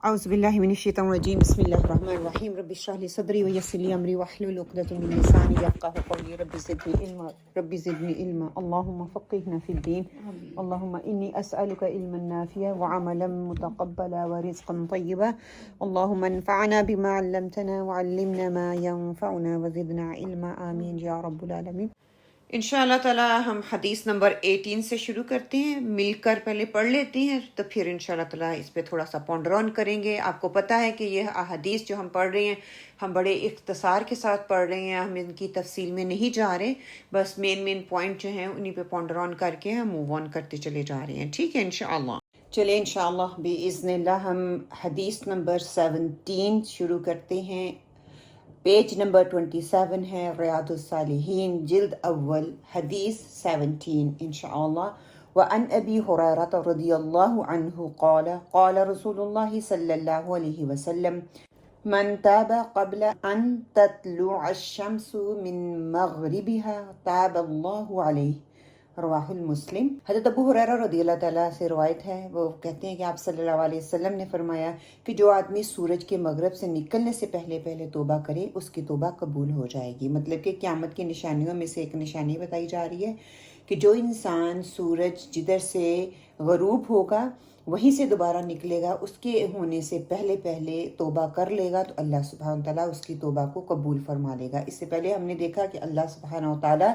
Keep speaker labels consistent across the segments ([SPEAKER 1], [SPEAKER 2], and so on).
[SPEAKER 1] اعوذ باللہ من الشیطان الرجیم بسم اللہ الرحمن الرحیم رب اشرح لی صدری ویسر لی امری واحلل عقدۃ من لسانی یفقهوا قولی رب زدنی علما اللهم فقهنا فی الدین اللهم انی اسألک علما نافعا وعملا متقبلا ورزقا طیبا اللهم انفعنا بما علمتنا وعلمنا ما ينفعنا وزدنا علما آمین یا رب العالمین۔ انشاءاللہ تعالی ہم حدیث نمبر 18 سے شروع کرتے ہیں، مل کر پہلے پڑھ لیتے ہیں تو پھر انشاءاللہ تعالی اس پہ تھوڑا سا پونڈر آن کریں گے۔ آپ کو پتہ ہے کہ یہ احادیث جو ہم پڑھ رہے ہیں ہم بڑے اختصار کے ساتھ پڑھ رہے ہیں، ہم ان کی تفصیل میں نہیں جا رہے، بس مین پوائنٹ جو ہیں انہی پہ پونڈر آن کر کے ہم موو آن کرتے چلے جا رہے ہیں، ٹھیک ہے انشاءاللہ۔ چلیں انشاءاللہ باذن اللہ ہم حدیث نمبر 17 شروع کرتے ہیں۔ پیج نمبر 27 ہے ریاض الصالحین جلد اول حدیث 17 انشاءاللہ۔ وعن ابی ہریرہ رضی اللہ عنہ قال قال رسول اللہ صلی اللہ علیہ وسلم من تاب قبل ان تطلع الشمس من مغربها تاب اللہ علیہ، رواہ المسلم۔ حضرت ابو ہریرہ رضی اللہ تعالیٰ سے روایت ہے، وہ کہتے ہیں کہ آپ صلی اللہ علیہ وسلم نے فرمایا کہ جو آدمی سورج کے مغرب سے نکلنے سے پہلے توبہ کرے اس کی توبہ قبول ہو جائے گی۔ مطلب کہ قیامت کی نشانیوں میں سے ایک نشانی بتائی جا رہی ہے کہ جو انسان سورج جدھر سے غروب ہوگا وہیں سے دوبارہ نکلے گا، اس کے ہونے سے پہلے توبہ کر لے گا تو اللہ سبحانہ تعالیٰ اس کی توبہ کو قبول فرما لے گا۔ اس سے پہلے ہم نے دیکھا کہ اللہ سبحانہ تعالیٰ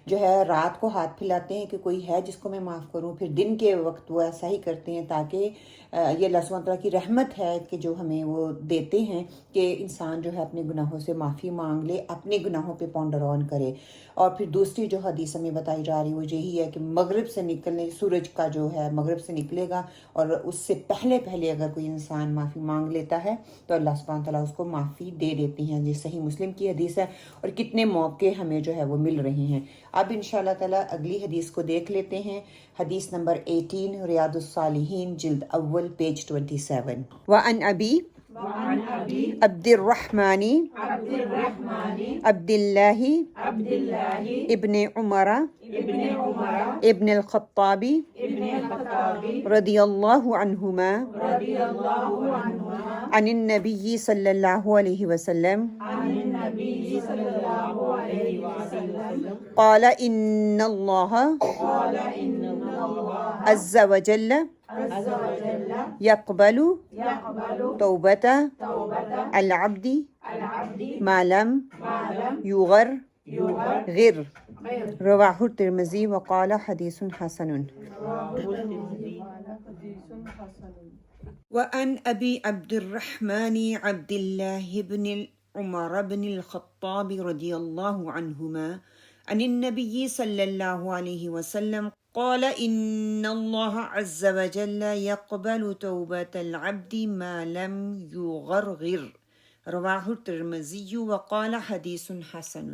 [SPEAKER 1] جو ہے رات کو ہاتھ پھیلاتے ہیں کہ کوئی ہے جس کو میں معاف کروں، پھر دن کے وقت وہ ایسا ہی کرتے ہیں تاکہ یہ اللہ سبحانہ تعالیٰ کی رحمت ہے کہ جو ہمیں وہ دیتے ہیں کہ انسان جو ہے اپنے گناہوں سے معافی مانگ لے، اپنے گناہوں پہ پونڈر آن کرے۔ اور پھر دوسری جو حدیث ہمیں بتائی جا رہی وہ یہی ہے کہ مغرب سے نکلنے، سورج کا جو ہے مغرب سے نکلے گا اور اس سے پہلے اگر کوئی انسان معافی مانگ لیتا ہے تو اللہ سبحانہ تعالیٰ اس کو معافی دے دیتی ہیں۔ یہ صحیح مسلم کی حدیث ہے اور کتنے موقع ہمیں جو ہے وہ مل رہے ہیں۔ اب انشاءاللہ تعالیٰ اگلی حدیث کو دیکھ لیتے ہیں، حدیث نمبر 18 ریاض الصالحین جلد اول پیج 27۔ وعن ابی عبد الرحمن عبد اللہ ابن عمر ابن الخطاب رضی اللہ عنہما عن النبی صلی اللہ علیہ وسلم قال ان اللہ عز وجل يقبل توبة العبد ما لم يغرغر، رواہ الترمذی وقال حدیث حسن۔ وعن ابی عبد الرحمن عبد اللہ بن عمر بن الخطاب رضی اللہ عنہما عن النبی صلی اللہ علیہ وسلم قال ان اللہ عز وجل يقبل توبة العبد ما لم يغرغر، رواہ الترمذی وقال حدیث حسن۔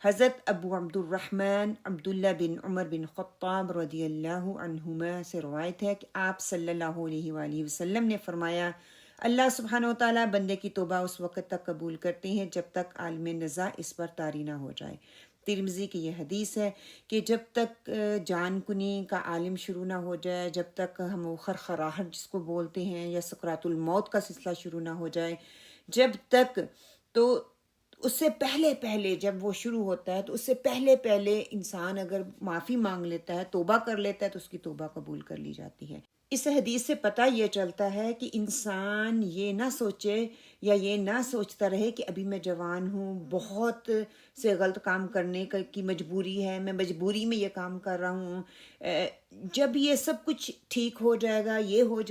[SPEAKER 1] حضرت ابو عبد الرحمن عبداللہ بن عمر بن خطاب رضی اللہ عنہما سے روایت ہے کہ آپ صلی اللہ علیہ وآلہ وسلم نے فرمایا اللہ سبحانہ و تعالیٰ بندے کی توبہ اس وقت تک قبول کرتے ہیں جب تک عالم نزاع اس پر طاری نہ ہو جائے۔ ترمذی کی یہ حدیث ہے کہ جب تک جان کنی کا عالم شروع نہ ہو جائے، جب تک ہم وہ خرخراہٹ جس کو بولتے ہیں یا سکرات الموت کا سلسلہ شروع نہ ہو جائے، جب تک تو اس سے پہلے جب وہ شروع ہوتا ہے تو اس سے پہلے انسان اگر معافی مانگ لیتا ہے، توبہ کر لیتا ہے تو اس کی توبہ قبول کر لی جاتی ہے۔ اس حدیث سے پتہ یہ چلتا ہے کہ انسان یہ نہ سوچے یا یہ نہ سوچتا رہے کہ ابھی میں جوان ہوں، بہت سے غلط کام کرنے کی مجبوری ہے، میں مجبوری میں یہ کام کر رہا ہوں، جب یہ سب کچھ ٹھیک ہو جائے گا، یہ ہو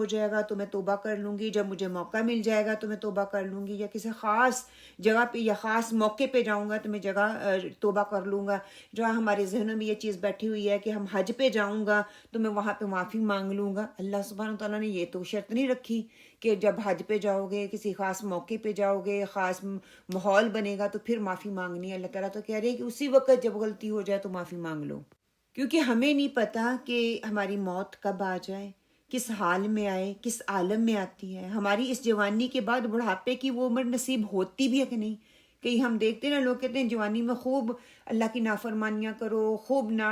[SPEAKER 1] جائے گا تو میں توبہ کر لوں گی، جب مجھے موقع مل جائے گا تو میں توبہ کر لوں گی، یا کسی خاص جگہ پہ یا خاص موقع پہ جاؤں گا تو میں توبہ کر لوں گا۔ جہاں ہمارے ذہنوں میں یہ چیز بیٹھی ہوئی ہے کہ ہم حج پہ جاؤں گا تو میں وہاں پہ معافی مانگ لوں گا، اللہ سبحانہ تعالیٰ نے یہ تو شرط نہیں رکھی کہ جب حج پہ جاؤ گے، کسی خاص موقع پہ جاؤ گے، خاص ماحول بنے گا تو پھر معافی مانگنی ہے۔ اللہ تعالیٰ تو کہہ رہے ہیں کہ اسی وقت جب غلطی ہو جائے تو معافی مانگ لو، کیونکہ ہمیں نہیں پتا کہ ہماری موت کب آ جائے، کس حال میں آئے، کس عالم میں آتی ہے، ہماری اس جوانی کے بعد بڑھاپے کی وہ عمر نصیب ہوتی بھی ہے کہ نہیں، کہ ہم دیکھتے ہیں نا، لوگ کہتے ہیں جوانی میں خوب اللہ کی نافرمانیاں کرو، خوب نہ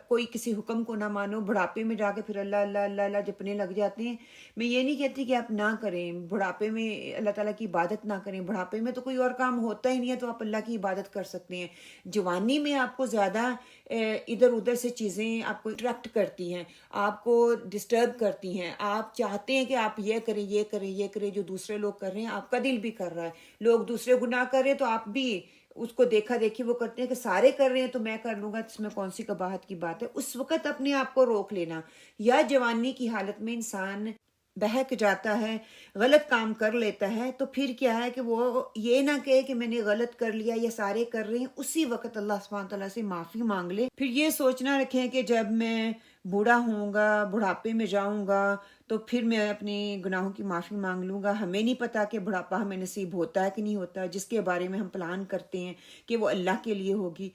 [SPEAKER 1] کوئی کسی حکم کو نہ مانو، بڑھاپے میں جا کے پھر اللہ اللہ اللہ اللہ جپنے لگ جاتے ہیں۔ میں یہ نہیں کہتی کہ آپ نہ کریں، بڑھاپے میں اللہ تعالیٰ کی عبادت نہ کریں، بڑھاپے میں تو کوئی اور کام ہوتا ہی نہیں ہے تو آپ اللہ کی عبادت کر سکتے ہیں۔ جوانی میں آپ کو زیادہ ادھر ادھر سے چیزیں آپ کو اٹریکٹ کرتی ہیں، آپ کو ڈسٹرب کرتی ہیں، آپ چاہتے ہیں کہ آپ یہ کریں یہ کریں یہ کریں جو دوسرے لوگ کر رہے ہیں، آپ کا دل بھی کر رہا ہے، لوگ دوسرے گناہ کر رہے ہیں تو آپ بھی اس کو دیکھا دیکھی وہ کرتے ہیں کہ سارے کر رہے ہیں تو میں کر لوں گا، اس میں کون سی قباحت کی بات ہے۔ اس وقت اپنے آپ کو روک لینا، یا جوانی کی حالت میں انسان بہک جاتا ہے، غلط کام کر لیتا ہے، تو پھر کیا ہے کہ وہ یہ نہ کہے کہ میں نے غلط کر لیا، یہ سارے کر رہے ہیں، اسی وقت اللہ سبحانہ تعالیٰ سے معافی مانگ لے۔ پھر یہ سوچنا رکھیں کہ جب میں بوڑھا ہوں گا، بڑھاپے میں جاؤں گا تو پھر میں اپنے گناہوں کی معافی مانگ لوں گا۔ ہمیں نہیں پتا کہ بڑھاپا ہمیں نصیب ہوتا ہے کہ نہیں ہوتا، جس کے بارے میں ہم پلان کرتے ہیں کہ وہ اللہ کے لیے ہوگی۔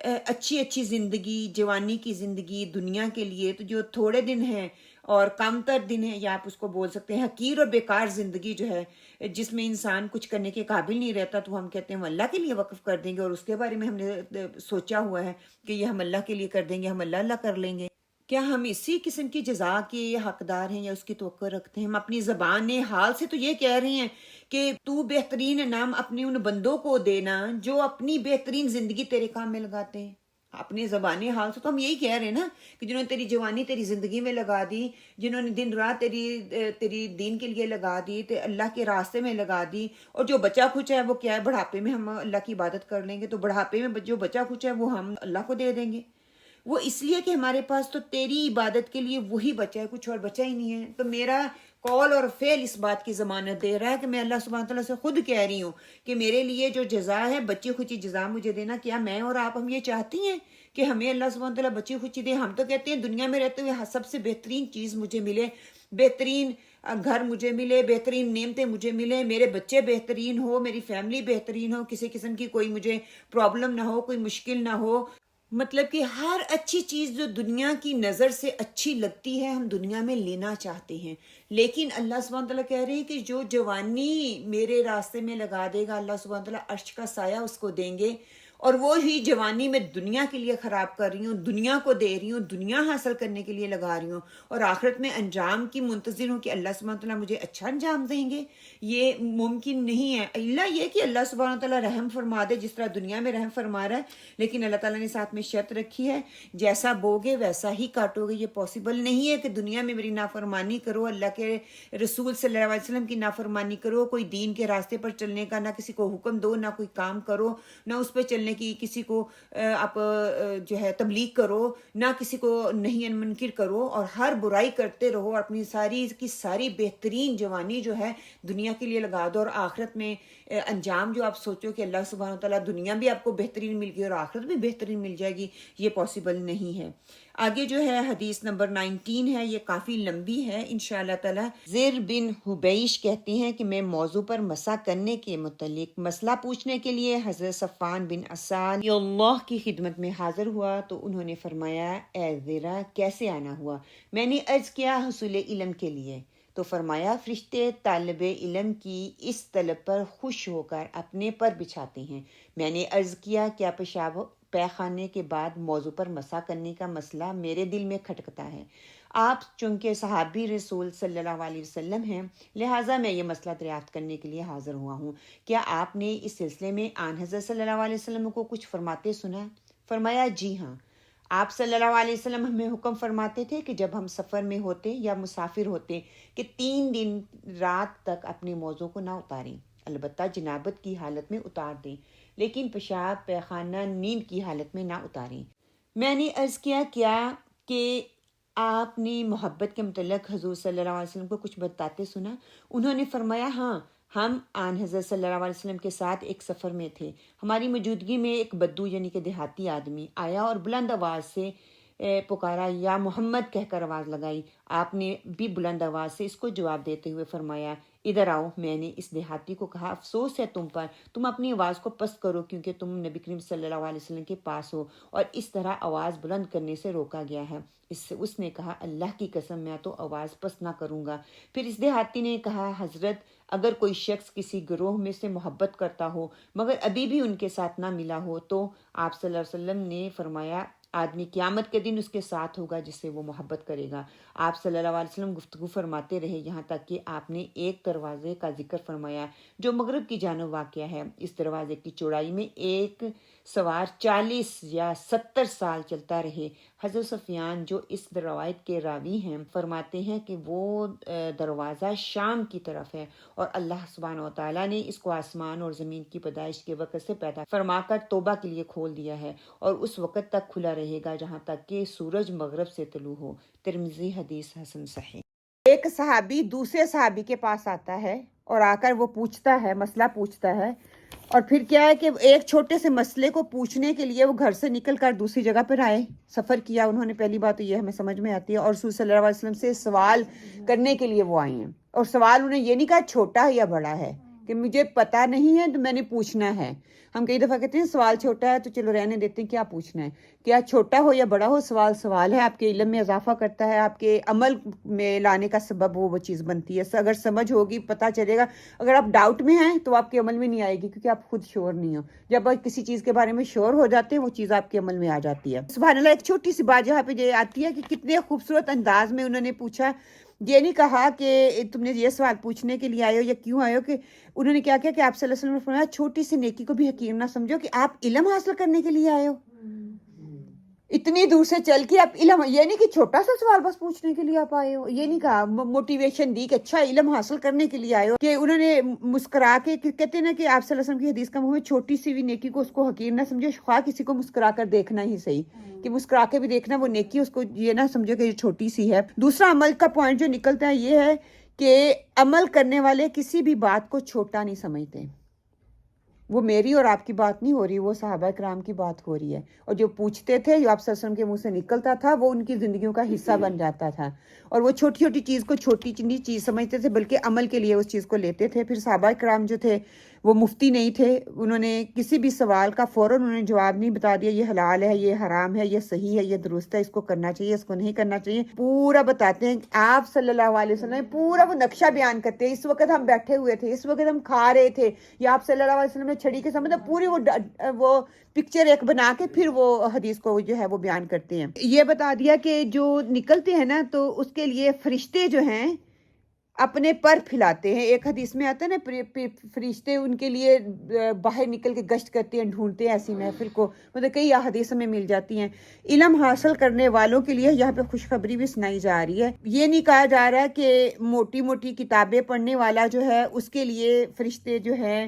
[SPEAKER 1] اچھی اچھی زندگی، جوانی کی زندگی دنیا کے لیے تو جو تھوڑے دن ہیں اور کم تر دن ہے، یا آپ اس کو بول سکتے ہیں حقیر اور بیکار زندگی جو ہے، جس میں انسان کچھ کرنے کے قابل نہیں رہتا، تو ہم کہتے ہیں ہم اللہ کے لیے وقف کر دیں گے، اور اس کے بارے میں ہم نے سوچا ہوا ہے کہ یہ ہم اللہ کے لیے کر دیں گے، ہم اللہ اللہ کر لیں گے۔ کیا ہم اسی قسم کی جزا کے حقدار ہیں یا اس کی توقع رکھتے ہیں؟ ہم اپنی زبان حال سے تو یہ کہہ رہے ہیں کہ تو بہترین انعام اپنے ان بندوں کو دینا جو اپنی بہترین زندگی تیرے کام میں لگاتے ہیں۔ اپنی زبانی حال سے تو ہم یہی کہہ رہے ہیں نا کہ جنہوں نے تیری جوانی تیری زندگی میں لگا دی، جنہوں نے دن رات تیری دین کے لیے لگا دی، اللہ کے راستے میں لگا دی، اور جو بچا کچھ ہے وہ کیا ہے، بڑھاپے میں ہم اللہ کی عبادت کر لیں گے، تو بڑھاپے میں جو بچا کچھ ہے وہ ہم اللہ کو دے دیں گے۔ وہ اس لیے کہ ہمارے پاس تو تیری عبادت کے لیے وہی بچا ہے، کچھ اور بچا ہی نہیں ہے۔ تو میرا قول اور فعل اس بات کی ضمانت دے رہا ہے کہ میں اللہ سبحانہ تعالیٰ سے خود کہہ رہی ہوں کہ میرے لیے جو جزا ہے، بچی کھچی جزا مجھے دینا۔ کیا میں اور آپ ہم یہ چاہتی ہیں کہ ہمیں اللہ سبحانہ تعالیٰ بچی کھچی دے؟ ہم تو کہتے ہیں دنیا میں رہتے ہوئے سب سے بہترین چیز مجھے ملے، بہترین گھر مجھے ملے، بہترین نعمتیں مجھے ملے، میرے بچے بہترین ہو، میری فیملی بہترین ہو، کسی قسم کی کوئی مجھے پرابلم نہ ہو، کوئی مشکل نہ ہو۔ مطلب کہ ہر اچھی چیز جو دنیا کی نظر سے اچھی لگتی ہے ہم دنیا میں لینا چاہتے ہیں، لیکن اللہ سبحانہ تعالیٰ کہہ رہے ہیں کہ جو جوانی میرے راستے میں لگا دے گا، اللہ سبحانہ تعالیٰ عرش کا سایہ اس کو دیں گے، اور وہی جوانی میں دنیا کے لیے خراب کر رہی ہوں، دنیا کو دے رہی ہوں، دنیا حاصل کرنے کے لیے لگا رہی ہوں، اور آخرت میں انجام کی منتظر ہوں کہ اللہ سبحانہ تعالیٰ مجھے اچھا انجام دیں گے۔ یہ ممکن نہیں ہے، اللہ یہ کہ اللہ سبحانہ تعالیٰ رحم فرما دے جس طرح دنیا میں رحم فرما رہا ہے، لیکن اللہ تعالیٰ نے ساتھ میں شرط رکھی ہے، جیسا بوگے ویسا ہی کاٹو گے۔ یہ پاسبل نہیں ہے کہ دنیا میں میری نافرمانی کرو، اللہ کے رسول صلی اللہ علیہ وسلم کی نافرمانی کرو، کوئی دین کے راستے پر چلنے کا نہ کسی کو حکم دو، نہ کوئی کام کرو، نہ اس پہ چلنے کی کسی کو آپ جو ہے تبلیغ کرو، نہ کسی کو نہیں منکر کرو، اور ہر برائی کرتے رہو، اور اپنی ساری کی ساری بہترین جوانی جو ہے دنیا کے لیے لگا دو، اور آخرت میں انجام جو آپ سوچو کہ اللہ سبحانہ تعالیٰ دنیا بھی آپ کو بہترین مل گئی اور آخرت بھی بہترین مل جائے گی، یہ پاسبل نہیں ہے۔ آگے جو ہے حدیث نمبر 19 ہے، یہ کافی لمبی ہے انشاءاللہ تعالیٰ۔ زر بن حبیش کہتے ہیں کہ میں موضوع پر مسح کرنے کے متعلق مسئلہ پوچھنے کے لیے حضرت صفوان بن عسال اللہ کی خدمت میں حاضر ہوا تو انہوں نے فرمایا، اے زرا کیسے آنا ہوا؟ میں نے عرض کیا حصول علم کے لیے، تو فرمایا فرشتے طالب علم کی اس طلب پر خوش ہو کر اپنے پر بچھاتے ہیں۔ میں نے عرض کیا کیا پیشاب پیخانے کے بعد موضوع پر مسح کرنے کا مسئلہ میرے دل میں کھٹکتا ہے۔ آپ چونکہ صحابی رسول صلی اللہ علیہ وسلم ہیں، لہٰذا میں یہ مسئلہ دریافت کرنے کے لیے حاضر ہوا ہوں۔ کیا آپ نے اس سلسلے میں آن حضرت صلی اللہ علیہ وسلم کو کچھ فرماتے سنا؟ فرمایا جی ہاں، آپ صلی اللہ علیہ وسلم ہمیں حکم فرماتے تھے کہ جب ہم سفر میں ہوتے یا مسافر ہوتے کہ 3 دن رات تک اپنے موضوع کو نہ اتاریں، البتہ جنابت کی حالت میں اتار دیں، لیکن پیشاب پیخانہ نیند کی حالت میں نہ اتاریں۔ میں نے عرض کیا کہ آپ نے محبت کے متعلق حضور صلی اللہ علیہ وسلم کو کچھ بتاتے سنا؟ انہوں نے فرمایا ہاں، ہم آن حضرت صلی اللہ علیہ وسلم کے ساتھ ایک سفر میں تھے، ہماری موجودگی میں ایک بدو یعنی کہ دیہاتی آدمی آیا اور بلند آواز سے پکارا یا محمد کہہ کر آواز لگائی. آپ نے بھی بلند آواز سے اس کو جواب دیتے ہوئے فرمایا ادھر آؤ. میں نے اس دیہاتی کو کہا افسوس ہے تم پر، تم اپنی آواز کو پست کرو کیونکہ تم نبی کریم صلی اللہ علیہ وسلم کے پاس ہو اور اس طرح آواز بلند کرنے سے روکا گیا ہے. اس نے کہا اللہ کی قسم میں تو آواز پست نہ کروں گا. پھر اس دیہاتی نے کہا حضرت اگر کوئی شخص کسی گروہ میں سے محبت کرتا ہو مگر ابھی بھی ان کے ساتھ نہ ملا ہو تو آپ صلی اللہ علیہ وسلم نے فرمایا آدمی قیامت کے دن اس کے ساتھ ہوگا جس سے وہ محبت کرے گا. آپ صلی اللہ علیہ وسلم گفتگو فرماتے رہے یہاں تک کہ آپ نے ایک دروازے کا ذکر فرمایا جو مغرب کی جانب واقع ہے. اس دروازے کی چوڑائی میں ایک سوار 40 یا 70 سال چلتا رہے. حضرت سفیان جو اس روایت کے راوی ہیں فرماتے ہیں کہ وہ دروازہ شام کی طرف ہے اور اللہ سبحانہ و تعالیٰ نے اس کو آسمان اور زمین کی پیدائش کے وقت سے پیدا فرما کر توبہ کے لیے کھول دیا ہے اور اس وقت تک کھلا رہے گا جہاں تک کہ سورج مغرب سے طلوع ہو. ترمذی حدیث حسن صحیح. ایک صحابی دوسرے صحابی کے پاس آتا ہے اور آ کر وہ پوچھتا ہے مسئلہ پوچھتا ہے اور پھر کیا ہے کہ ایک چھوٹے سے مسئلے کو پوچھنے کے لیے وہ گھر سے نکل کر دوسری جگہ پر آئے. سفر کیا انہوں نے. پہلی بات تو یہ ہمیں سمجھ میں آتی ہے اور رسول صلی اللہ علیہ وسلم سے سوال کرنے کے لیے وہ آئے ہیں اور سوال انہیں یہ نہیں کہا چھوٹا ہے یا بڑا ہے کہ مجھے پتا نہیں ہے تو میں نے پوچھنا ہے. ہم کئی دفعہ کہتے ہیں سوال چھوٹا ہے تو چلو رہنے دیتے ہیں کیا پوچھنا ہے. کیا چھوٹا ہو یا بڑا ہو سوال سوال ہے. آپ کے علم میں اضافہ کرتا ہے، آپ کے عمل میں لانے کا سبب وہ چیز بنتی ہے. اگر سمجھ ہوگی پتہ چلے گا. اگر آپ ڈاؤٹ میں ہیں تو آپ کے عمل میں نہیں آئے گی کیونکہ آپ خود شور نہیں ہو. جب آپ کسی چیز کے بارے میں شور ہو جاتے ہیں وہ چیز آپ کے عمل میں آ جاتی ہے. سبحان اللہ. ایک چھوٹی سی بات جہاں پہ یہ آتی ہے کہ کتنے خوبصورت انداز میں انہوں نے پوچھا. یہ نہیں کہا کہ تم نے یہ سوال پوچھنے کے لیے آئے ہو یا کیوں آئے ہو، کہ انہوں نے کیا کیا کہ آپ صلی اللہ علیہ وسلم نے فرمایا چھوٹی سی نیکی کو بھی حقیر نہ سمجھو کہ آپ علم حاصل کرنے کے لیے آئے ہو. اتنی دور سے چل کے آپ علم، یہ نہیں کہ چھوٹا سا سوال بس پوچھنے کے لیے آپ آئے ہو. یہ نہیں کہا، موٹیویشن دی کہ اچھا علم حاصل کرنے کے لیے آئے ہو. کہ انہوں نے مسکرا کے کہتے ہیں نا کہ آپ صلی اللہ علیہ وسلم کی حدیث کا مفہوم ہے چھوٹی سی بھی نیکی کو اس کو حقیر نہ سمجھو. خواہ کسی کو مسکرا کر دیکھنا ہی صحیح، کہ مسکرا کے بھی دیکھنا وہ نیکی، اس کو یہ نہ سمجھو کہ یہ چھوٹی سی ہے. دوسرا عمل کا پوائنٹ جو نکلتا ہے یہ ہے کہ عمل کرنے والے کسی بھی بات کو چھوٹا نہیں سمجھتے. وہ میری اور آپ کی بات نہیں ہو رہی، وہ صحابہ کرام کی بات ہو رہی ہے. اور جو پوچھتے تھے جو آپ صلی اللہ علیہ وسلم کے منہ سے نکلتا تھا وہ ان کی زندگیوں کا حصہ بن جاتا تھا اور وہ چھوٹی چھوٹی چیز کو چھوٹی چیز سمجھتے تھے بلکہ عمل کے لیے اس چیز کو لیتے تھے. پھر صحابہ کرام جو تھے وہ مفتی نہیں تھے. انہوں نے کسی بھی سوال کا فوراً انہوں نے جواب نہیں بتا دیا یہ حلال ہے یہ حرام ہے یہ صحیح ہے یہ درست ہے اس کو کرنا چاہیے اس کو نہیں کرنا چاہیے. پورا بتاتے ہیں. آپ صلی اللہ علیہ وسلم پورا وہ نقشہ بیان کرتے ہیں. اس وقت ہم بیٹھے ہوئے تھے، اس وقت ہم کھا رہے تھے، یا آپ صلی اللہ علیہ وسلم نے چھڑی کے سامنے پوری وہ پکچر ایک بنا کے پھر وہ حدیث کو جو ہے وہ بیان کرتے ہیں. یہ بتا دیا کہ جو نکلتے ہیں نا تو اس کے لیے فرشتے جو ہیں اپنے پر پھیلاتے ہیں. ایک حدیث میں آتا ہے نا فرشتے ان کے لیے باہر نکل کے گشت کرتے ہیں، ڈھونڈتے ہیں ایسی محفل کو. مطلب کئی احادیث میں مل جاتی ہیں. علم حاصل کرنے والوں کے لیے یہاں پہ خوشخبری بھی سنائی جا رہی ہے. یہ نہیں کہا جا رہا کہ موٹی موٹی کتابیں پڑھنے والا جو ہے اس کے لیے فرشتے جو ہیں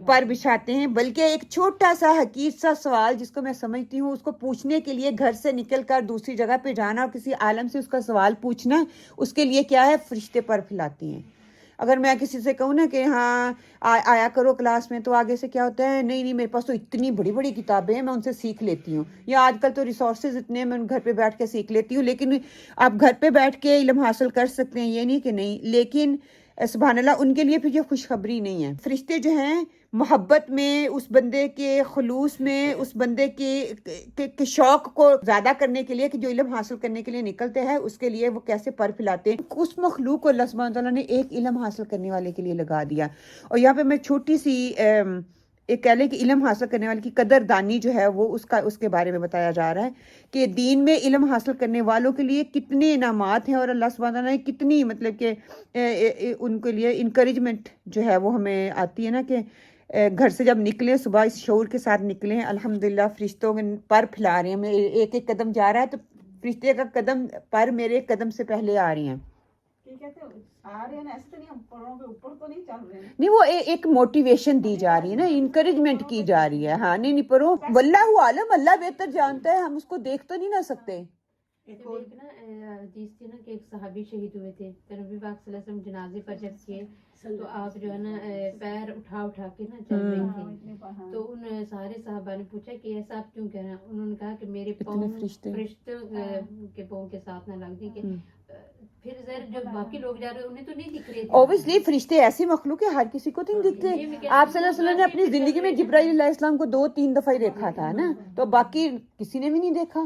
[SPEAKER 1] پر بچھاتے ہیں، بلکہ ایک چھوٹا سا حقیر سا سوال جس کو میں سمجھتی ہوں اس کو پوچھنے کے لیے گھر سے نکل کر دوسری جگہ پہ جانا اور کسی عالم سے اس کا سوال پوچھنا، اس کے لیے کیا ہے فرشتے پر پھیلاتی ہیں. اگر میں کسی سے کہوں نا کہ ہاں آیا کرو کلاس میں تو آگے سے کیا ہوتا ہے نہیں میرے پاس تو اتنی بڑی بڑی کتابیں ہیں میں ان سے سیکھ لیتی ہوں، یا آج کل تو ریسورسز اتنے ہیں میں گھر پہ بیٹھ کے سیکھ لیتی ہوں. لیکن آپ گھر پہ بیٹھ کے علم حاصل کر سکتے ہیں یہ نہیں کہ نہیں، لیکن سبحان اللہ ان کے لیے پھر یہ خوشخبری نہیں ہے. فرشتے جو ہیں محبت میں، اس بندے کے خلوص میں، اس بندے کے شوق کو زیادہ کرنے کے لیے کہ جو علم حاصل کرنے کے لیے نکلتے ہیں اس کے لیے وہ کیسے پر پھیلاتے ہیں. اس مخلوق کو اللہ سبحانہ تعالیٰ نے ایک علم حاصل کرنے والے کے لیے لگا دیا. اور یہاں پہ میں چھوٹی سی ایک کہہ لیں کہ علم حاصل کرنے والے کی قدر دانی جو ہے وہ اس کے بارے میں بتایا جا رہا ہے کہ دین میں علم حاصل کرنے والوں کے لیے کتنے انعامات ہیں اور اللہ سبحانہ تعالیٰ نے کتنی مطلب کہ ان کے لیے انکریجمنٹ جو ہے وہ ہمیں آتی ہے نا کہ گھر سے جب نکلیں صبح اس شعور کے ساتھ نکلیں الحمدللہ فرشتوں کے پر پھیلا رہے ہیں. ایک ایک قدم جا رہا ہے تو فرشتے کا قدم پر میرے قدم سے پہلے آ رہی ہیں. نہیں وہ ایک موٹیویشن دی جا رہی ہے نا، انکریجمنٹ کی جا رہی ہے. ہاں نہیں پڑھو واللہ عالم، اللہ بہتر جانتا ہے، ہم اس کو دیکھ تو نہیں نہ سکتے.
[SPEAKER 2] ایک نا حدیث تھی نا کہ ایک صحابی شہید ہوئے تھے تو نبی پاک صلی اللہ علیہ وسلم جنازے پر جب کیے تو آپ جو ہے نا پیر اٹھا کے نا چل رہی تھی، تو ان سارے صحابہ نے پوچھا کہ ایسا آپ کیوں کہہ رہے ہیں؟ انہوں نے کہا کہ میرے پاؤں فرشتوں کے پاؤں کے ساتھ نہ لگ دی کہ پھر جب باقی لوگ جا رہے انہیں تو نہیں دکھ رہے تھے.
[SPEAKER 1] اوبیسلی فرشتے ایسی مخلوق ہے ہر کسی کو تو نہیں دکھتے. آپ صلی اللہ علیہ وسلم نے اپنی زندگی میں جبرائیل علیہ السلام کو 2-3 دفعہ ہی دیکھا تھا نا، تو باقی کسی نے بھی نہیں دیکھا.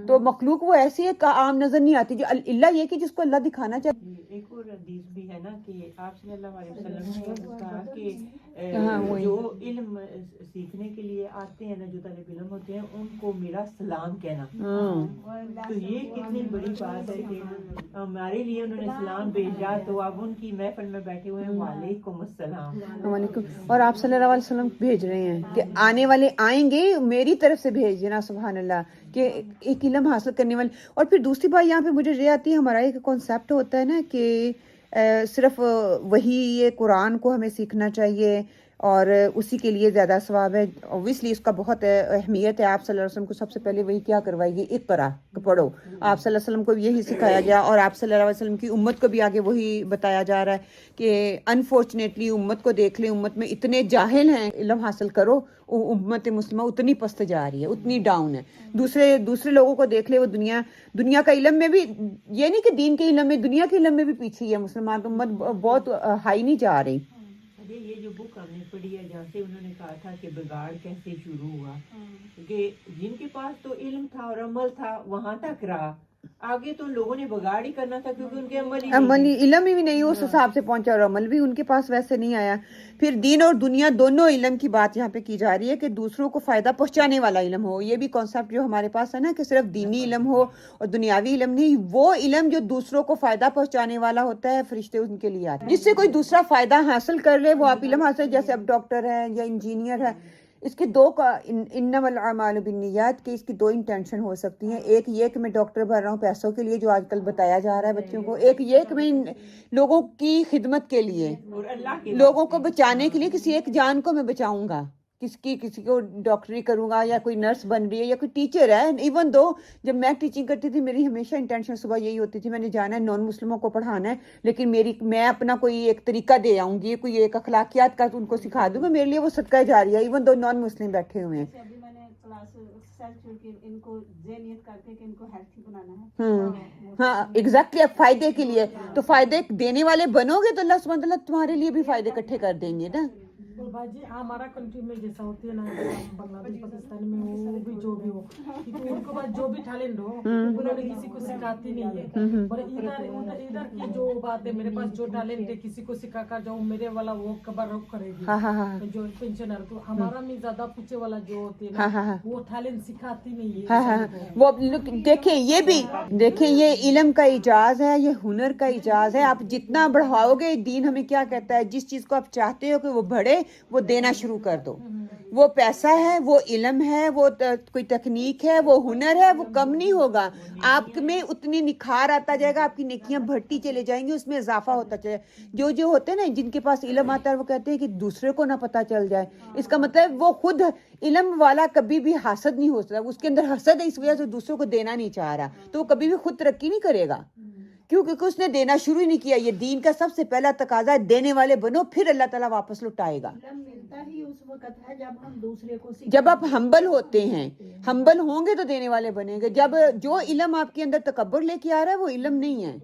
[SPEAKER 1] تو مخلوق وہ ایسی ہے کہ عام نظر نہیں آتی، جو اللہ یہ کہ جس کو اللہ دکھانا چاہے.
[SPEAKER 3] ایک اور حدیث بھی ہے نا کہ آپ صلی اللہ علیہ وسلم نے کہا کہ جو علم سیکھنے کے لیے آتے ہیں نا، جو طالب علم ہوتے ہیں، ان کو میرا سلام کہنا. تو یہ کتنی بڑی بات ہے کہ ہمارے لیے انہوں نے سلام بھیجا، تو اب ان کی محفل میں بیٹھے ہوئے ہیں، وعلیکم السلام.
[SPEAKER 1] وعلیکم. اور آپ صلی اللہ علیہ وسلم بھیج رہے ہیں کہ آنے والے آئیں گے، میری طرف سے بھیج دینا. سبحان اللہ، کہ ایک علم حاصل کرنے والے. اور پھر دوسری بات یہاں پہ مجھے یہ آتی ہے، ہمارا ایک کانسیپٹ ہوتا ہے نا کہ صرف وہی یہ قرآن کو ہمیں سیکھنا چاہیے اور اسی کے لیے زیادہ ثواب ہے. اوبویسلی اس کا بہت اہمیت ہے. آپ صلی اللہ علیہ وسلم کو سب سے پہلے وہی کیا کروائی گئی؟ اقرا، پڑھو. آپ صلی اللہ علیہ وسلم کو یہی سکھایا گیا، اور آپ صلی اللہ علیہ وسلم کی امت کو بھی آگے وہی بتایا جا رہا ہے کہ انفارچونیٹلی امت کو دیکھ لیں، امت میں اتنے جاہل ہیں. علم حاصل کرو، امت مسلمہ اتنی پست جا رہی ہے، اتنی ڈاؤن ہے. دوسرے لوگوں کو دیکھ لے، وہ دنیا کا علم میں بھی، یہ نہیں کہ دین کے علم میں، دنیا کے علم میں بھی پیچھے ہے. مسلمان امت بہت ہائی نہیں جا رہی.
[SPEAKER 3] یہ جو بک ہم نے پڑھی ہے، جہاں سے انہوں نے کہا تھا کہ بگاڑ کیسے شروع ہوا، کہ جن کے پاس تو علم تھا اور عمل تھا وہاں تک رہا، آگے تو لوگوں نے بگاڑ ہی کرنا تھا، کیونکہ ان کے
[SPEAKER 1] عملی علم ہی نہیں اس حساب سے پہنچا، اور عمل بھی ان کے پاس ویسے نہیں آیا. پھر دین اور دنیا دونوں علم کی بات یہاں پہ کی جا رہی ہے کہ دوسروں کو فائدہ پہنچانے والا علم ہو. یہ بھی کانسیپٹ جو ہمارے پاس ہے نا کہ صرف دینی علم ہو اور دنیاوی علم نہیں، وہ علم جو دوسروں کو فائدہ پہنچانے والا ہوتا ہے، فرشتے ان کے لیے آتے ہیں. جس سے کوئی دوسرا فائدہ حاصل کر لے وہ آپ علم حاصل، جیسے اب ڈاکٹر ہے یا انجینئر ہے، اس کے دو کا انما الاعمال بالنیات کے اس کی دو انٹینشن ہو سکتی ہیں. ایک یہ کہ میں ڈاکٹر بن رہا ہوں پیسوں کے لیے، جو آج کل بتایا جا رہا ہے بچوں کو. ایک یہ کہ میں لوگوں کی خدمت کے لیے، لوگوں کو بچانے کے لیے، کسی ایک جان کو میں بچاؤں گا، کسی کو ڈاکٹری کروں گا، یا کوئی نرس بن رہی ہے، یا کوئی ٹیچر ہے. ایون دو جب میں ٹیچنگ کرتی تھی، میری ہمیشہ انٹینشن صبح یہی ہوتی تھی، میں نے جانا ہے نان مسلموں کو پڑھانا ہے، لیکن میں اپنا کوئی ایک طریقہ دے آؤں گی، کوئی ایک اخلاقیات کا ان کو سکھا دوں گا. میرے لیے وہ صدقہ جاریہ ہے، ایون دو نان مسلم بیٹھے ہوئے ہیں. ہاں ایگزیکٹلی، اب فائدے کے لیے تو فائدے دینے والے بنو گے تو اللہ سبحانہ وتعالیٰ تمہارے لیے بھی فائدے اکٹھے کر دیں گے نا.
[SPEAKER 4] باجی ہمارا کنٹری میں جیسا ہوتی ہے نا، بنگلہ دیش پاکستان میں، وہ بھی جو بھی ہو، ان کے بعد جو بھی ٹیلنٹ ہو انہوں نے کسی کو سکھاتی نہیں ہے. اور ادھر کی جو بات ہے، میرے پاس جو ٹیلنٹ ہے کسی کو سکھا کر جاؤں، میرے والا وہ قبر رخ کرے گی جو پینشنر. تو ہمارا میں زیادہ پوچھے والا جو ہوتے ہیں نا، وہ ٹیلنٹ سکھاتی نہیں ہے.
[SPEAKER 1] وہ دیکھیں، یہ بھی دیکھیں، یہ علم کا اعجاز ہے، یہ ہنر کا اعجاز ہے. آپ جتنا بڑھاؤ گے، دین ہمیں کیا کہتا ہے، جس چیز کو آپ چاہتے ہو کہ وہ بڑھے، وہ دینا شروع کر دو. وہ پیسہ ہے، وہ علم ہے، وہ کوئی تکنیک ہے، وہ ہنر ہے، وہ کم نہیں ہوگا. آپ میں اتنی نکھار آتا جائے گا، آپ کی نیکیاں بڑھتی چلے جائیں گی، اس میں اضافہ ہوتا چلے. جو ہوتے ہیں نا جن کے پاس علم آتا ہے، وہ کہتے ہیں کہ دوسرے کو نہ پتہ چل جائے. اس کا مطلب وہ خود علم والا کبھی بھی حاسد نہیں ہو سکتا. اس کے اندر حسد ہے، اس وجہ سے دوسروں کو دینا نہیں چاہ رہا، تو وہ کبھی بھی خود ترقی نہیں کرے گا، کیونکہ اس نے دینا شروع ہی نہیں کیا. یہ دین کا سب سے پہلا تقاضا ہے، دینے والے بنو، پھر اللہ تعالیٰ واپس لٹائے گا.
[SPEAKER 5] ملتا ہی اس وقت ہے جب ہم دوسرے کو
[SPEAKER 1] جب آپ ہمبل ہوتے ہیں، ہمبل ہوں گے تو دینے والے بنیں گے. جب جو علم آپ کے اندر تکبر لے کے آ رہا ہے، وہ علم نہیں ہے،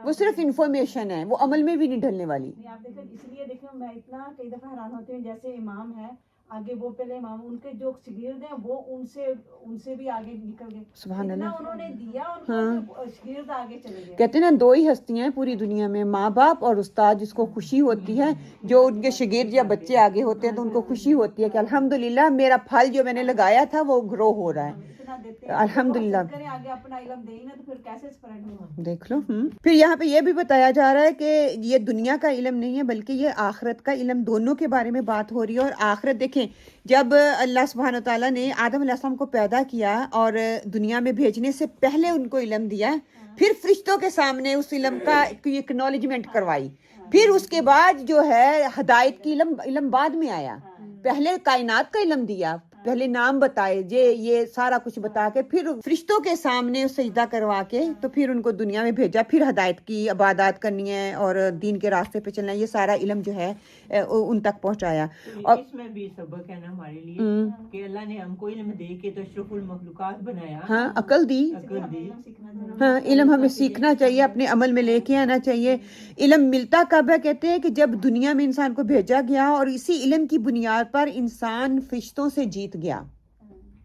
[SPEAKER 1] وہ صرف انفارمیشن ہے، وہ عمل میں بھی نہیں ڈھلنے والی.
[SPEAKER 5] آپ دیکھیں، اس لیے دیکھیں میں اتنا کئی دفعہ حیران ہوتی ہوں، جیسے امام ہے آگے، وہ پہلے امام، ان کے جو شاگرد ہیں وہ ان سے بھی آگے نکل گئے.
[SPEAKER 1] سبحان اللہ.
[SPEAKER 5] انہوں نے دیا، ان کو شاگرد آگے چلے گئے.
[SPEAKER 1] کہتے ہیں نا، دو ہی ہستیاں ہیں پوری دنیا میں، ماں باپ اور استاد. جس کو خوشی ہوتی ہے، جو ان کے شاگرد یا بچے آگے ہوتے ہیں، تو ان کو خوشی ہوتی ہے کہ الحمدللہ میرا پھل جو میں نے لگایا تھا وہ گرو ہو رہا ہے. الحمدللہ.
[SPEAKER 5] آگے اپنا علم دے ہی نا، تو پھر کیسے اسپریڈ ہوگا؟
[SPEAKER 1] دیکھ لو. پھر یہاں پہ یہ بھی بتایا جا رہا ہے کہ یہ دنیا کا علم نہیں ہے، بلکہ یہ آخرت کا علم. دونوں کے بارے میں بات ہو رہی ہے. اور آخرت دیکھیں، جب اللہ سبحانہ تعالیٰ نے آدم علیہ السلام کو پیدا کیا اور دنیا میں بھیجنے سے پہلے ان کو علم دیا، پھر فرشتوں کے سامنے اس علم کا اکنالجمنٹ کروائی. پھر اس کے بعد جو ہے ہدایت کی علم بعد میں آیا. پہلے کائنات کا علم دیا، پہلے نام بتائے یہ سارا کچھ بتا کے پھر فرشتوں کے سامنے سجدہ کروا کے تو پھر ان کو دنیا میں بھیجا، پھر ہدایت کی، عبادات کرنی ہے اور دین کے راستے پہ چلنا ہے، یہ سارا علم جو ہے ان تک پہنچایا. اور
[SPEAKER 3] اس میں بھی سبق ہے نا ہمارے لیے کہ اللہ نے ہم کو علم دے کے تو اشرف المخلوقات بنایا،
[SPEAKER 1] ہاں عقل دی،
[SPEAKER 3] دی.
[SPEAKER 1] ہاں علم ہمیں سیکھنا چاہیے، اپنے عمل میں لے کے آنا چاہیے. علم ملتا کب ہے؟ کہتے ہیں کہ جب دنیا میں انسان کو بھیجا گیا اور اسی علم کی بنیاد پر انسان فرشتوں سے جیت گیا.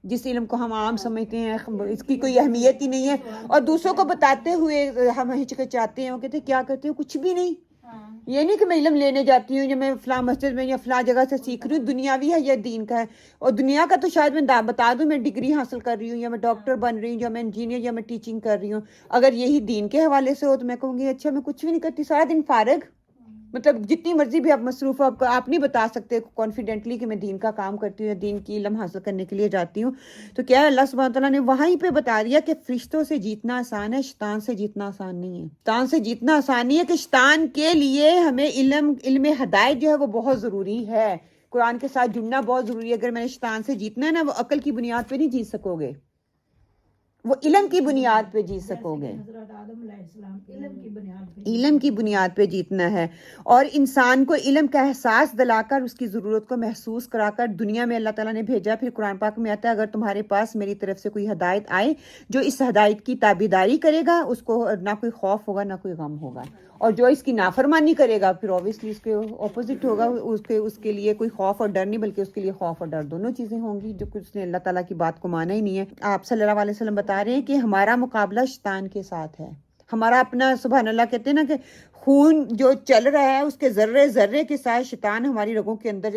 [SPEAKER 1] جس علم کو ہم عام سمجھتے ہیں اس کی کوئی اہمیت ہی نہیں ہے، اور دوسروں کو بتاتے ہوئے ہم ہچکچاتے ہیں، وہ کہتے ہیں کیا کرتے ہو؟ کچھ بھی نہیں. یہ نہیں کہ میں علم لینے جاتی ہوں یا میں فلاں مسجد میں یا فلاں جگہ سے سیکھ رہی ہوں، دنیاوی ہے یا دین کا ہے. اور دنیا کا تو شاید میں بتا دوں میں ڈگری حاصل کر رہی ہوں یا میں ڈاکٹر بن رہی ہوں یا میں انجینئر یا میں ٹیچنگ کر رہی ہوں. اگر یہی دین کے حوالے سے ہو تو میں کہوں گی اچھا میں کچھ بھی نہیں کرتی، سارا دن فارغ. مطلب جتنی مرضی بھی آپ مصروف ہو، آپ نہیں بتا سکتے کانفیڈنٹلی کہ میں دین کا کام کرتی ہوں یا دین کی علم حاصل کرنے کے لیے جاتی ہوں. تو کیا ہے اللہ سبحانہ تعالیٰ نے وہیں پہ بتا دیا کہ فرشتوں سے جیتنا آسان ہے، شیطان سے جیتنا آسان نہیں ہے. شیطان سے جیتنا آسان نہیں ہے کہ شیطان کے لیے ہمیں علم ہدایت جو ہے وہ بہت ضروری ہے، قرآن کے ساتھ جڑنا بہت ضروری ہے. اگر میں نے شیطان سے جیتنا ہے نا، وہ عقل کی بنیاد پہ نہیں جیت سکو گے، وہ علم کی بنیاد پہ جیت سکو گے. علم کی بنیاد پہ جیتنا ہے، اور انسان کو علم کا احساس دلا کر اس کی ضرورت کو محسوس کرا کر دنیا میں اللہ تعالیٰ نے بھیجا. پھر قرآن پاک میں آتا ہے اگر تمہارے پاس میری طرف سے کوئی ہدایت آئے، جو اس ہدایت کی تابعداری کرے گا اس کو نہ کوئی خوف ہوگا نہ کوئی غم ہوگا، اور جو اس کی نافرمانی کرے گا پھر اوبیسلی اس کے اپوزٹ ہوگا، اس کے لیے کوئی خوف اور ڈر نہیں بلکہ اس کے لیے خوف اور ڈر دونوں چیزیں ہوں گی، جو کہ اس نے اللہ تعالیٰ کی بات کو مانا ہی نہیں ہے. آپ صلی اللہ علیہ وسلم بتا رہے ہیں کہ ہمارا مقابلہ شیطان کے ساتھ ہے. ہمارا اپنا سبحان اللہ کہتے ہیں نا کہ خون جو چل رہا ہے اس کے ذرے ذرے کے ساتھ شیطان ہماری رگوں کے اندر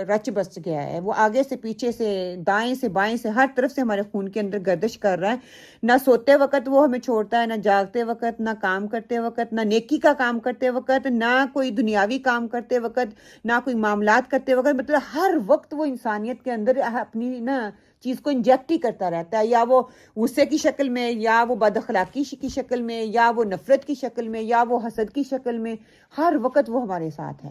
[SPEAKER 1] رچ بس گیا ہے. وہ آگے سے پیچھے سے دائیں سے بائیں سے ہر طرف سے ہمارے خون کے اندر گردش کر رہا ہے. نہ سوتے وقت وہ ہمیں چھوڑتا ہے، نہ جاگتے وقت، نہ کام کرتے وقت، نہ نیکی کا کام کرتے وقت، نہ کوئی دنیاوی کام کرتے وقت، نہ کوئی معاملات کرتے وقت. مطلب ہر وقت وہ انسانیت کے اندر اپنی چیز کو انجیکٹ ہی کرتا رہتا ہے، یا وہ غصے کی شکل میں، یا وہ بد اخلاقی کی شکل میں، یا وہ نفرت کی شکل میں، یا وہ حسد کی شکل میں. ہر وقت وہ ہمارے ساتھ ہے،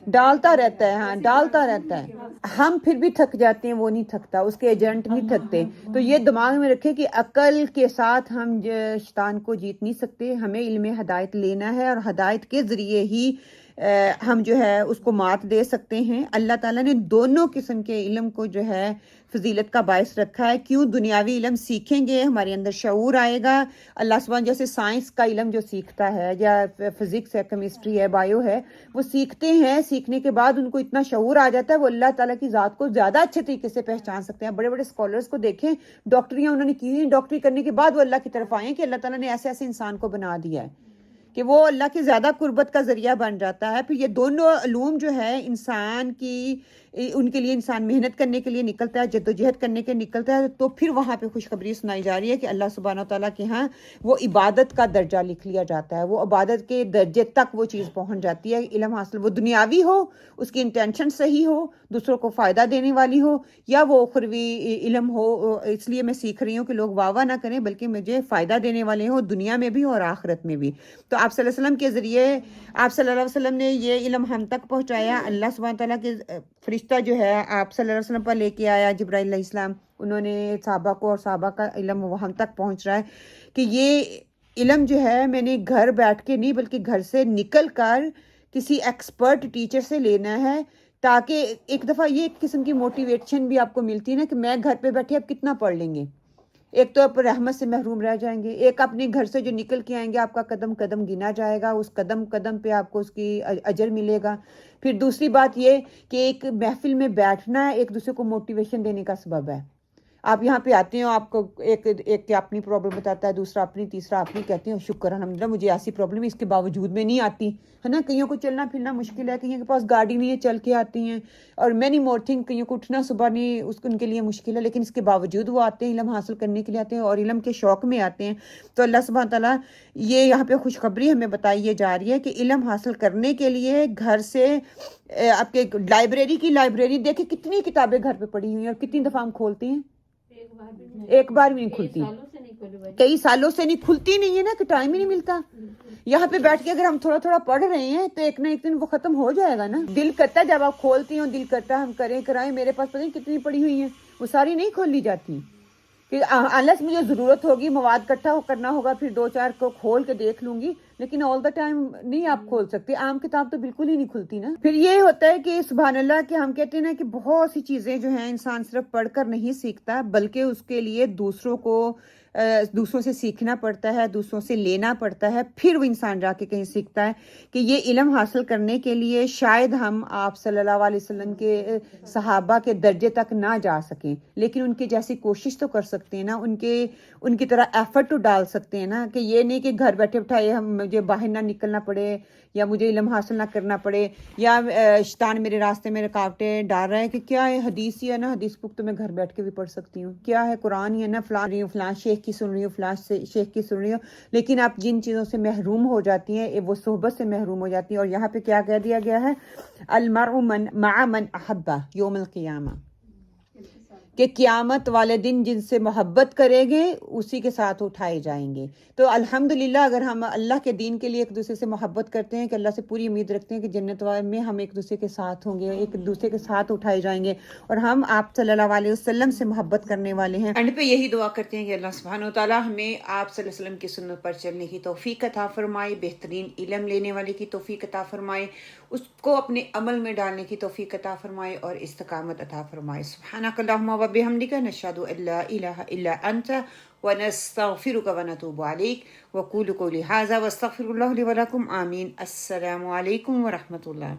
[SPEAKER 1] ڈالتا رہتا ہے. ہاں ڈالتا رہتا ہے. ہم پھر بھی تھک جاتے ہیں، وہ نہیں تھکتا، اس کے ایجنٹ نہیں تھکتے. تو یہ دماغ میں رکھے کہ عقل کے ساتھ ہم شیطان کو جیت نہیں سکتے. ہمیں علم ہدایت لینا ہے، اور ہدایت کے ذریعے ہی ہم جو ہے اس کو مات دے سکتے ہیں. اللہ تعالیٰ نے دونوں قسم کے علم کو جو ہے فضیلت کا باعث رکھا ہے. کیوں؟ دنیاوی علم سیکھیں گے ہمارے اندر شعور آئے گا. اللہ سبحانہ جیسے سائنس کا علم جو سیکھتا ہے، یا فزکس ہے، کیمسٹری ہے، بایو ہے، وہ سیکھتے ہیں، سیکھنے کے بعد ان کو اتنا شعور آ جاتا ہے وہ اللہ تعالیٰ کی ذات کو زیادہ اچھے طریقے سے پہچان سکتے ہیں. بڑے بڑے اسکالرس کو دیکھیں، ڈاکٹریاں انہوں نے کی ہیں، ڈاکٹری کرنے کے بعد وہ اللہ کی طرف آئیں کہ اللہ تعالیٰ نے ایسے ایسے انسان کو بنا دیا ہے کہ وہ اللہ کی زیادہ قربت کا ذریعہ بن جاتا ہے. پھر یہ دونوں علوم جو ہے انسان کی، ان کے لیے انسان محنت کرنے کے لیے نکلتا ہے، جدوجہد کرنے کے نکلتا ہے. تو پھر وہاں پہ خوشخبری سنائی جا رہی ہے کہ اللہ سبحانہ تعالیٰ کے ہاں وہ عبادت کا درجہ لکھ لیا جاتا ہے، وہ عبادت کے درجے تک وہ چیز پہنچ جاتی ہے. علم حاصل وہ دنیاوی ہو، اس کی انٹینشن صحیح ہو، دوسروں کو فائدہ دینے والی ہو، یا وہ اخروی علم ہو اس لیے میں سیکھ رہی ہوں کہ لوگ واہ واہ نہ کریں بلکہ مجھے فائدہ دینے والے ہوں دنیا میں بھی اور آخرت میں بھی. تو آپ صلی اللہ علیہ وسلم کے ذریعے آپ صلی اللہ علیہ وسلم نے یہ علم ہم تک پہنچایا. اللہ سبحانہ تعالیٰ کے فرشتہ جو ہے آپ صلی اللہ علیہ وسلم پر لے کے آیا، جبرائیل علیہ السلام، انہوں نے صحابہ کو، اور صحابہ کا علم وہ ہم تک پہنچ رہا ہے کہ یہ علم جو ہے میں نے گھر بیٹھ کے نہیں بلکہ گھر سے نکل کر کسی ایکسپرٹ ٹیچر سے لینا ہے، تاکہ ایک دفعہ یہ ایک قسم کی موٹیویشن بھی آپ کو ملتی ہے نا کہ میں گھر پہ بیٹھے اب کتنا پڑھ لیں گے. ایک تو آپ رحمت سے محروم رہ جائیں گے، ایک اپنے گھر سے جو نکل کے آئیں گے آپ کا قدم قدم گنا جائے گا، اس قدم قدم پہ آپ کو اس کی اجر ملے گا. پھر دوسری بات یہ کہ ایک محفل میں بیٹھنا ایک دوسرے کو موٹیویشن دینے کا سبب ہے. آپ یہاں پہ آتے ہو، آپ کو ایک اپنی پرابلم بتاتا ہے، دوسرا اپنی، تیسرا اپنی، کہتے ہیں شکر الحمدللہ مجھے ایسی پرابلم ہے اس کے باوجود میں نہیں آتی ہے نا. کئیوں کو چلنا پھرنا مشکل ہے، کئیوں کے پاس گاڑی نہیں ہے چل کے آتی ہیں، اور مینی مور تھنگ، کئیوں کو اٹھنا صبح نہیں ان کے لیے مشکل ہے، لیکن اس کے باوجود وہ آتے ہیں، علم حاصل کرنے کے لیے آتے ہیں اور علم کے شوق میں آتے ہیں. تو اللہ سبحانہ تعالیٰ یہ یہاں پہ خوشخبری ہمیں بتائی جا رہی ہے کہ علم حاصل کرنے کے لیے گھر سے آپ کے لائبریری دیکھیں کتنی کتابیں گھر پہ پڑی ہوئی ہیں اور کتنی دفعہ ہم کھولتے ہیں، ایک بار بھی نہیں کھلتی، کئی سالوں سے نہیں کھلتی نہیں ہے نا کہ ٹائم ہی نہیں ملتا. یہاں پہ بیٹھ کے اگر ہم تھوڑا تھوڑا پڑھ رہے ہیں تو ایک نہ ایک دن وہ ختم ہو جائے گا نا. دل کرتا ہے جب آپ کھولتی ہوں، دل کرتا ہے ہم کریں کرائیں. میرے پاس پتہ نہیں کتنی پڑی ہوئی ہیں، وہ ساری نہیں کھولی جاتی کہ انلیس مجھے ضرورت ہوگی، مواد اکٹھا کرنا ہوگا، پھر 2-4 کو کھول کے دیکھ لوں گی، لیکن آل دا ٹائم نہیں آپ کھول سکتے. عام کتاب تو بالکل ہی نہیں کھلتی نا. پھر یہ ہوتا ہے کہ سبحان اللہ کہ ہم کہتے ہیں نا کہ بہت سی چیزیں جو ہیں انسان صرف پڑھ کر نہیں سیکھتا، بلکہ اس کے لیے دوسروں سے سیکھنا پڑتا ہے، دوسروں سے لینا پڑتا ہے، پھر وہ انسان جا کے کہیں سیکھتا ہے. کہ یہ علم حاصل کرنے کے لیے شاید ہم آپ صلی اللہ علیہ وسلم کے صحابہ کے درجے تک نہ جا سکیں، لیکن ان کی جیسی کوشش تو کر سکتے ہیں نا، ان کی طرح ایفرٹ تو ڈال سکتے ہیں نا. کہ یہ نہیں کہ گھر بیٹھے بٹھائے مجھے باہر نہ نکلنا پڑے، یا مجھے علم حاصل نہ کرنا پڑے، یا شیطان میرے راستے میں رکاوٹیں ڈال رہا ہے کہ کیا ہے حدیث ہی ہے نا، حدیث بک تو میں گھر بیٹھ کے بھی پڑھ سکتی ہوں. کیا ہے قرآن ہی ہے نا، فلاں شیخ کی سن رہی ہوں، فلاں شیخ کی سن رہی ہوں. لیکن آپ جن چیزوں سے محروم ہو جاتی ہیں، وہ صحبت سے محروم ہو جاتی ہیں. اور یہاں پہ کیا کہہ دیا گیا ہے، المرء مع من احبہ یوم القیامہ، کہ قیامت والے دن جن سے محبت کریں گے اسی کے ساتھ اٹھائے جائیں گے. تو الحمدللہ اگر ہم اللہ کے دین کے لیے ایک دوسرے سے محبت کرتے ہیں، کہ اللہ سے پوری امید رکھتے ہیں کہ جنت میں ہم ایک دوسرے کے ساتھ ہوں گے، ایک دوسرے کے ساتھ اٹھائے جائیں گے، اور ہم آپ صلی اللہ علیہ وسلم سے محبت کرنے والے ہیں. اینڈ پہ یہی دعا کرتے ہیں کہ اللہ سبحانہ و تعالیٰ ہمیں آپ صلی اللہ علیہ وسلم کی سنت پر چلنے کی توفیق عطا فرمائے، بہترین علم لینے والے کی توفیق عطا فرمائے، اس کو اپنے عمل میں ڈالنے کی توفیق عطا فرمائے اور استقامت عطا فرمائے. سبحانک اللہم و بحمدک، نشہد ان لا الہ الا انت ونستغفرک ونتوب علیک. وقولوا قولی ھذا واستغفر اللہ لی ولکم. آمین. السلام علیکم ورحمۃ اللہ.